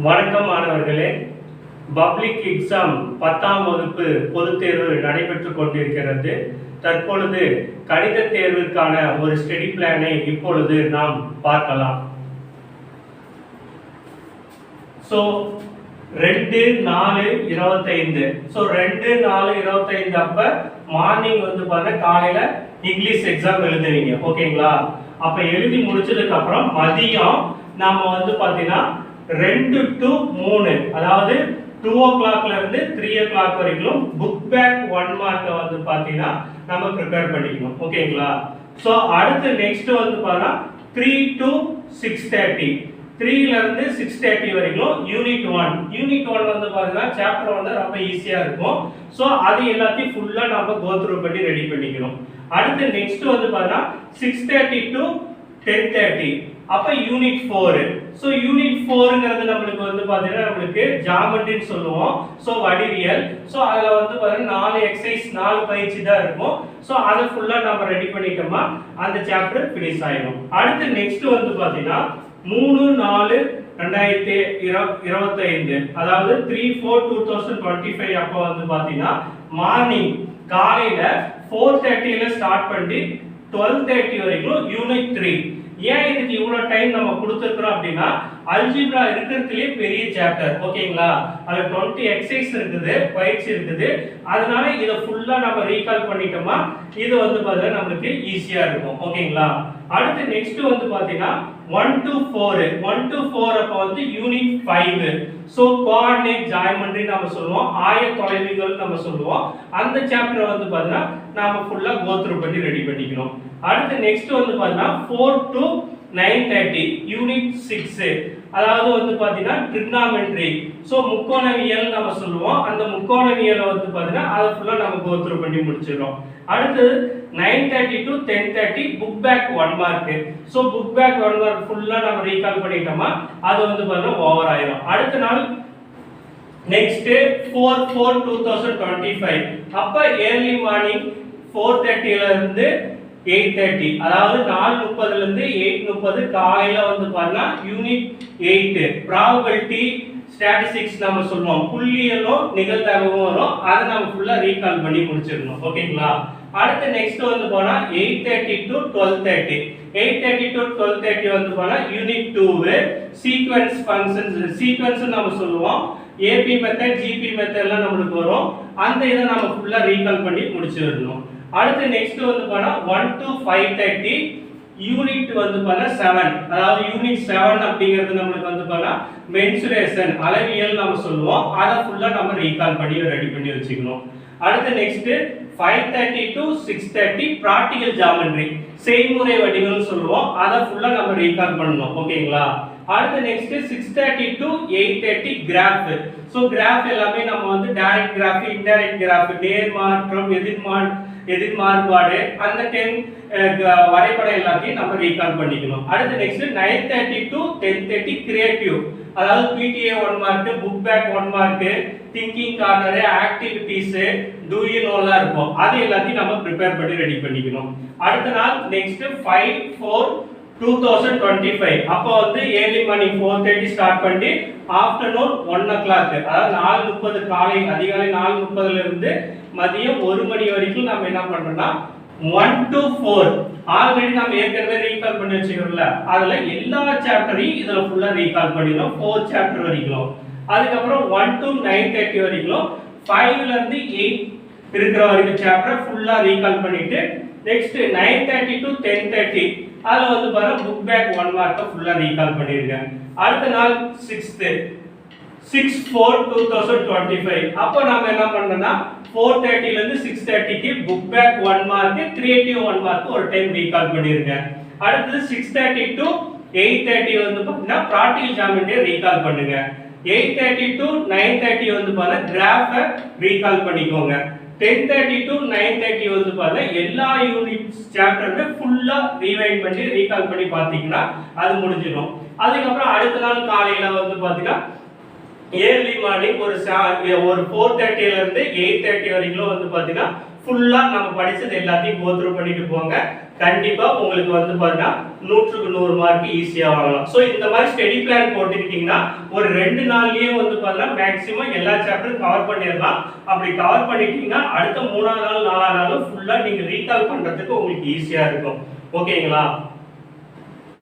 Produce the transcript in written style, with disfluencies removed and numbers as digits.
வணக்கம் மாணவர்களே. Public exam 10ஆம் வகுப்பு பொதுத் தேர்வு நடைபெற்றுக் கொண்டிருக்கிறது. தற்பொழுது கணித தேர்வுக்கான ஒரு ஸ்டடி பிளானை இப்பொழுது நாம் பார்க்கலாம். ஸோ 2/4/25 2/4/25 அப்ப மார்னிங் பாருங்க, காலையில இங்கிலீஷ் எக்ஸாம் எழுதுவீங்க. ஓகேங்களா? அப்ப எழுதி முடிச்சதுக்கு அப்புறம் மதியம் நாம பாத்தீங்கன்னா 2 to 3, அதாவது 2 o'clock இருந்து 3 o'clock வரைக்கும் புக் பேக் 1 மார்க் பாத்தீங்கன்னா நம்ம ப்ரிப்பேர் பண்ணிக்கணும். ஓகேங்களா? சோ அடுத்து நெக்ஸ்ட் பாத்தீங்கன்னா 3 to 6:30, 3 ல இருந்து 6:30 வரைக்கும் யூனிட் 1 பாத்தீங்கன்னா சாப்டர் 1 ரொம்ப ஈஸியா இருக்கும். சோ அது எல்லாத்தையும் ஃபுல்லா நாம கோ த்ரூ பண்ணி ரெடி பண்ணிக்கணும். அடுத்து நெக்ஸ்ட் பாத்தீங்கன்னா 6:30 to 10:30 அப்ப யூனிட் 4. சோ யூனிட் 4ங்கிறது நமக்கு பாத்தீங்கன்னா நமக்கு ஜியோமெட்ரின்னு சொல்லுவோம். சோ வடிவியல். சோ அதுல பாத்தீங்கன்னா 4 எக்சர்சைஸ் 4 பயிற்சி தான் இருக்கும். சோ அத ஃபுல்லா நம்ம ரெடி பண்ணிட்டோமா அந்த சாப்டர் ஃபினிஷ் ஆயிடும். அடுத்து நெக்ஸ்ட் பாத்தீங்கன்னா 3/4/2025, அதாவது 3/4/2025 அப்ப பாத்தீங்கன்னா மார்னிங் காலையில 4:30 ல ஸ்டார்ட் பண்ணி 12:30 வரைக்கும் யூனிட் 3. ஏன் இதுக்கு இவ்வளவு டைம் நம்ம கொடுத்திருக்கிறோம் அப்படின்னா, அல்ஜிப்ரா இருக்கிறதுலயே பெரிய சாப்டர். ஓகேங்களா? அதுல 20 எக்சர்சைஸ் இருக்குது, பயிற்சி இருக்குது. அதனால இத ஃபுல்லா நம்ம ரீகால் பண்ணிட்டோமா இது பாத்தீங்கன்னா நமக்கு ஈஸியா இருக்கும். ஓகேங்களா? அடுத்து நெக்ஸ்ட் பாத்தீங்கன்னா 1 to 4 அப்ப யூனிட் 5. சோ கோஆர்டினேட் ஜியோமெட்ரி நாம சொல்லுவோம், ஆயத்தொலைவுகள் நம்ம சொல்லுவோம். அந்த சாப்டர் பாத்தீங்கன்னா நாம ஃபுல்லா கோ த்ரூ பண்ணி ரெடி பண்ணிக்கணும். அடுத்து நெக்ஸ்ட் பாத்தீங்கன்னா 4 to 9:30 யூனிட் 6, அதாவது பாத்தீங்கன்னா ட்ரிகோனோமெட்ரி. சோ முக்கோணவியல் நம்ம சொல்லுவோம். அந்த முக்கோணவியலை பாத்தீங்கன்னா அத ஃபுல்லா நம்ம கோ த்ரூ பண்ணி முடிச்சிரோம். அடுத்து 9:30 to 10:30 book back 1 mark. So book back 1 mark ஃபுல்லா நம்ம ரீகால் பண்ணிட்டோமா அது பாத்தீங்கன்னா ஓவர் ஆயிடும். அடுத்த நாள் நெக்ஸ்ட் 4/4/2025 அப்ப ஏர்லி மார்னிங் 4:30 ல இருந்து 8:30, அதாவது 4:30 ல இருந்து 8:30 காலையில பாத்தீங்கன்னா யூனிட் 8 ப்ராபபிலிட்டி ஸ்டாட்டிஸ்டிக்ஸ் நம்ம சொல்லுவோம். புள்ளியலும் நிகழ்தகவும் வரும். அதை நம்ம ஃபுல்லா ரீகால் பண்ணி முடிச்சிடணும். ஓகேங்களா? அடுத்து நெக்ஸ்ட் போனா 8:30 to 12:30, 8:30 to 12:30 போனா யூனிட் 2 சீக்வென்ஸ் ஃபங்க்ஷன்ஸ். சீக்வென்ஸ் நம்ம சொல்லுவோம். ஏபி மெத்தட், ஜிபி மெத்தட்லாம் நமக்கு வரும். அந்த இத நம்ம ஃபுல்லா ரீகால் பண்ணி முடிச்சிடணும். அடுத்து நெக்ஸ்ட் போனா 1 to 5:30 யூனிட் பாத்தீங்கன்னா 7, அதாவது யூனிட் 7 அப்படிங்கிறது நமக்கு பாத்தீங்கன்னா மென்சுரேஷன் அளவியல் நம்ம சொல்லுவோம். அத ஃபுல்லா நம்ம ரீகால் பண்ணி ரெடி பண்ணி வச்சுக்கணும். அடுத்து நெக்ஸ்ட் 5:30 to 6:30 பிராக்டிகல் ஜியோமெட்ரி செய்முறை வடிவம்னு சொல்லுவோம். அத ஃபுல்லா நம்ம ரீகால் பண்ணனும். ஓகேங்களா? அடுத்து next 6:30 to 8:30 graph. So graph எல்லாமே நம்ம டைரக்ட் கிராஃப், இன்டைரக்ட் கிராஃப், நேர்மாற்றம், எதிர்மாறுபாடு, அந்த 10 வரைபடம் எல்லாத்தையும் நம்ம ரீகால் பண்ணிக்கணும். அடுத்து நெக்ஸ்ட் 9:30 to 10:30 கிரியேட்டிவ், அதாவது PTA 1 mark, book back 1 mark, thinking corner, activities, do you நோலாம் இருக்கும். அது எல்லாத்தையும் நம்ம ப்ரிப்பேர் பண்ணி ரெடி பண்ணிக்கணும். அடுத்த நாள் நெக்ஸ்ட் 5/4/2025 அப்ப ஏர்லி மார்னிங் 4:30 ஸ்டார்ட் பண்ணி ஆஃப்டர்நூன் 1 o'clock, அதாவது 4:30 காலை அதிகாலை 4:30 ல இருந்து மதியம் 1 மணி வரைக்கும் நம்ம என்ன பண்றோம்னா 1 to 4 ஆல்ரெடி நம்ம ஏற்கனவே ரீகால் பண்ணி வச்சிருக்கோம்ல, அதுல எல்லா சாப்டரையும் இதுல ஃபுல்லா ரீகால் பண்ணிரோம் 4 சாப்டர் வரைக்கும். அதுக்கு அப்புறம் 1 to 9:30 வரைக்கும் 5 ல இருந்து 8 இருக்கிற வரைக்கும் சாப்டர் ஃபுல்லா ரீகால் பண்ணிட்டு நெக்ஸ்ட் 9:30 to 10:30 அதுல பாருங்க புக் பேக் 1 மார்க்க ஃபுல்லா ரீகால் பண்ணிருக்கேன். அடுத்த நாள் 6/4/2025 அப்ப நாம என்ன பண்ணோம்னா 4:30 ல இருந்து 6:30 க்கு book back 1 mark, creative 1 mark ஒரு டைம் ரீகால் பண்ணிருக்கேன். அடுத்து 6:30 to 8:30 பாத்தீங்கன்னா பிராக்டிகல் ஜியோமெட்ரியை ரீகால் பண்ணுங்க. 8:30 to 9:30 பாத்தீங்கன்னா கிராஃப ரீகால் பண்ணிக்கோங்க. 10:30 to 9:30 பாத்தீங்கன்னா எல்லா யூனிட் சாப்டருமே ஃபுல்லா ரீவைண்ட் பண்ணி ரீகால் பண்ணி பாத்தீங்கன்னா அது முடிஞ்சிடும். அதுக்கு அப்புறம் அடுத்த நாள் காலையில பாத்தீங்கன்னா ஏர்லி மார்னிங் ஒரு 4:30 ல இருந்து 8:30 வரைக்கும் பாத்தீங்கன்னா ஃபுல்லா நம்ம படிச்சது எல்லாத்தையும் கோ த்ரூ பண்ணிட்டு போங்க. கண்டிப்பா உங்களுக்கு வந்து பாத்தீங்கன்னா 100க்கு 100 மார்க் ஈஸியா வாங்கலாம். சோ இந்த மாதிரி ஸ்டடி பிளான் போட்டுக்கிட்டீங்கன்னா ஒரு 2 நாள்லயே வந்து பாத்தீங்கன்னா மேக்ஸிமம் எல்லா சாப்டரும் கவர் பண்ணிடலாம். அப்படி கவர் பண்ணிட்டீங்கன்னா அடுத்த 3ஆவது நாள் 4ஆவது நாள் ஃபுல்லா நீங்க ரீகால் பண்றதுக்கு உங்களுக்கு ஈஸியா இருக்கும். ஓகேங்களா?